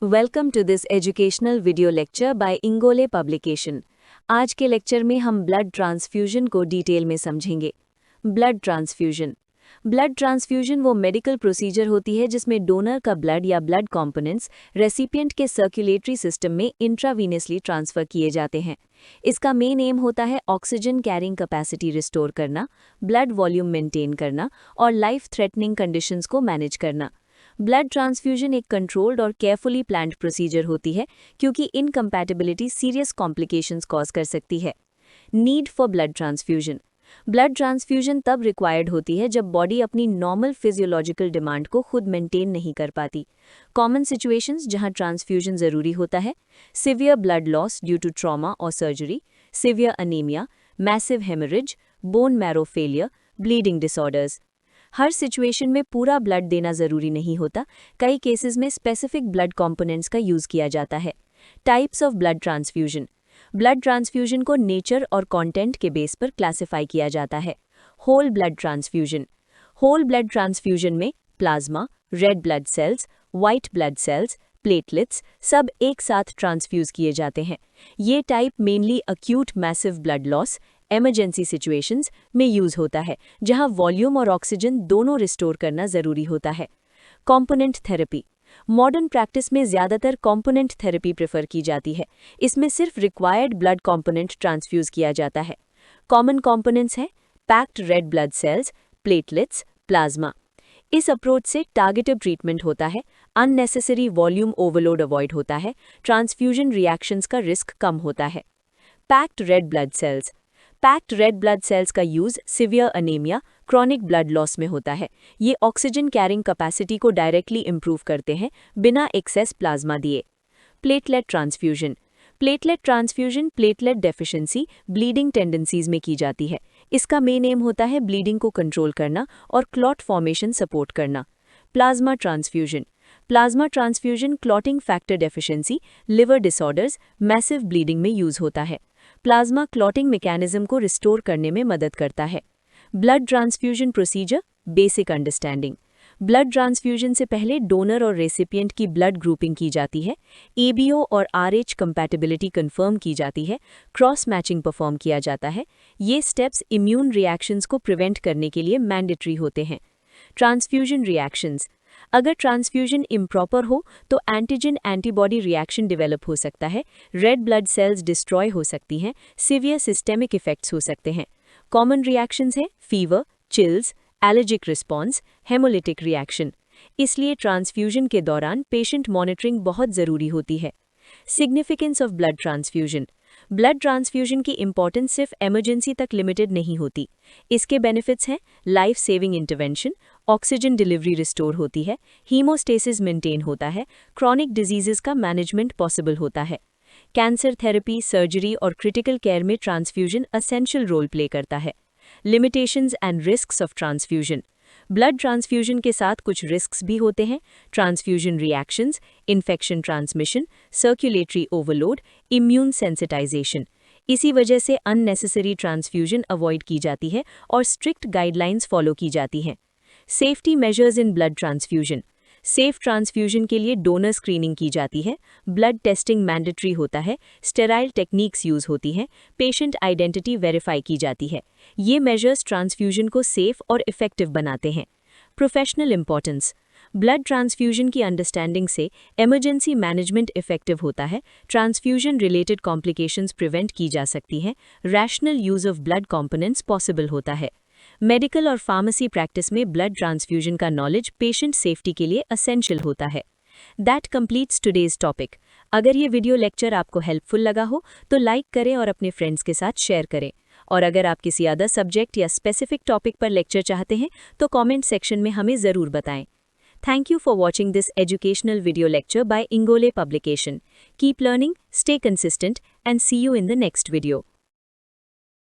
Welcome to this educational video lecture by Ingole publication. आज के lecture में हम ब्लड ट्रांसफ्यूजन को डिटेल में समझेंगे। ब्लड ट्रांसफ्यूजन वो मेडिकल प्रोसीजर होती है जिसमें डोनर का ब्लड या ब्लड कंपोनेंट्स रेसिपिएंट के सर्कुलेटरी सिस्टम में इंट्रावीनसली ट्रांसफर किए जाते हैं। इसका मेन एम होता है ऑक्सीजन कैरिंग कैपेसिटी रिस्टोर करना, ब्लड वॉल्यूम मेंटेन करना और लाइफ थ्रेटनिंग कंडीशंस को मैनेज करना। ब्लड ट्रांसफ्यूजन एक कंट्रोल्ड और केयरफुली प्लान्ड प्रोसीजर होती है क्योंकि इनकम्पैटिबिलिटी सीरियस कॉम्प्लिकेशंस कॉज कर सकती है। नीड फॉर ब्लड ट्रांसफ्यूजन तब रिक्वायर्ड होती है जब बॉडी अपनी नॉर्मल फिजियोलॉजिकल डिमांड को खुद मेंटेन नहीं कर पाती। कॉमन सिचुएशंस जहां ट्रांसफ्यूजन जरूरी होता है: severe blood loss due to trauma और surgery, severe anaemia, massive haemorrhage, bone marrow failure, bleeding disorders. हर सिचुएशन में पूरा ब्लड देना जरूरी नहीं होता, कई केसेस में स्पेसिफिक ब्लड कंपोनेंट्स का यूज किया जाता है। टाइप्स ऑफ ब्लड ट्रांसफ्यूजन को नेचर और कंटेंट के बेस पर क्लासिफाई किया जाता है। होल ब्लड ट्रांसफ्यूजन में plasma, red blood cells, white blood cells, platelets सब एक साथ ट्रांसफ्यूज किए जाते हैं। ये type mainly acute massive blood loss, emergency situations में यूज होता है जहां वॉल्यूम और ऑक्सीजन दोनों रिस्टोर करना जरूरी होता है। कॉम्पोनेंट थेरेपी मॉडर्न प्रैक्टिस में ज्यादातर कॉम्पोनेंट थेरेपी प्रेफर की जाती है। इसमें सिर्फ रिक्वायर्ड ब्लड कॉम्पोनेंट ट्रांसफ्यूज किया जाता है। कॉमन कॉम्पोनेंट्स हैं packed red blood cells, platelets, plasma. इस अप्रोच से टारगेटेड ट्रीटमेंट होता है, अननेसेसरी वॉल्यूम ओवरलोड अवॉइड होता है, ट्रांसफ्यूजन रिएक्शंस का रिस्क कम होता है। पैक्ड रेड ब्लड सेल्स का use severe anaemia, chronic blood loss में होता है। ये ऑक्सीजन कैरिंग कैपेसिटी को डायरेक्टली इंप्रूव करते हैं बिना एक्सेस प्लाज्मा दिए। Platelet transfusion platelet deficiency, bleeding tendencies में की जाती है। इसका मेन एम होता है ब्लीडिंग को कंट्रोल करना और क्लॉट फॉर्मेशन सपोर्ट करना। Plasma transfusion clotting factor deficiency, liver disorders, massive bleeding में यूज होता है। प्लाज्मा क्लॉटिंग मैकेनिज्म को रिस्टोर करने में मदद करता है। Blood transfusion procedure basic understanding. Blood transfusion से पहले डोनर और रेसिपिएंट की ब्लड ग्रुपिंग की जाती है, एबीओ और आरएच कंपैटिबिलिटी कंफर्म की जाती है, क्रॉस मैचिंग परफॉर्म किया जाता है। ये स्टेप्स इम्यून रिएक्शंस को प्रिवेंट करने के लिए मैंडेटरी होते हैं। ट्रांसफ्यूजन रिएक्शंस अगर ट्रांसफ्यूजन इम्प्रॉपर हो तो एंटीजन एंटीबॉडी रिएक्शन डेवलप हो सकता है, रेड ब्लड सेल्स डिस्ट्रॉय हो सकती हैं, सीवियर सिस्टेमिक इफेक्ट्स हो सकते हैं। कॉमन रिएक्शंस हैं fever, chills, allergic response, haemolytic reaction. इसलिए ट्रांसफ्यूजन के दौरान पेशेंट मॉनिटरिंग बहुत ज़रूरी होती है। सिग्निफिकेंस ऑफ ब्लड ट्रांसफ्यूजन की इंपॉर्टेंस सिर्फ इमरजेंसी तक लिमिटेड नहीं होती। इसके बेनिफिट्स हैं life saving intervention, oxygen delivery restore होती है, हीमोस्टेसिस मेंटेन होता है, क्रॉनिक डिजीजेस का मैनेजमेंट पॉसिबल होता है। कैंसर थेरेपी, सर्जरी और क्रिटिकल केयर में ट्रांसफ्यूजन असेंशियल रोल प्ले करता है। Limitations and risks of transfusion blood transfusion के साथ कुछ रिस्क्स भी होते हैं: transfusion reactions, infection transmission, circulatory overload, immune sensitization. इसी वजह से अननेसेसरी ट्रांसफ्यूजन अवॉइड की जाती है और स्ट्रिक्ट गाइडलाइंस फॉलो की जाती हैं। Safety measures in blood transfusion safe transfusion के लिए डोनर स्क्रीनिंग की जाती है, ब्लड टेस्टिंग मैंडेटरी होता है, स्टेराइल टेक्निक्स यूज होती हैं, पेशेंट आइडेंटिटी वेरीफाई की जाती है। ये मेजर्स ट्रांसफ्यूजन को सेफ और इफेक्टिव बनाते हैं। प्रोफेशनल इंपॉर्टेंस ब्लड ट्रांसफ्यूजन की अंडरस्टैंडिंग से इमरजेंसी मैनेजमेंट इफेक्टिव होता है, ट्रांसफ्यूजन रिलेटेड कॉम्प्लिकेशंस प्रिवेंट की जा सकती हैं, rational use of blood components possible होता है। मेडिकल और फार्मेसी प्रैक्टिस में ब्लड ट्रांसफ्यूजन का नॉलेज पेशेंट सेफ्टी के लिए असेंशियल होता है। That completes today's topic. अगर ये वीडियो लेक्चर आपको हेल्पफुल लगा हो तो लाइक करें और अपने फ्रेंड्स के साथ शेयर करें। और अगर आप किसी अदर सब्जेक्ट या स्पेसिफिक टॉपिक पर लेक्चर चाहते हैं तो कमेंट सेक्शन में हमें ज़रूर बताएं। Thank you for watching this educational video lecture by Ingole Publication. Keep learning, stay consistent, and see you in the next video.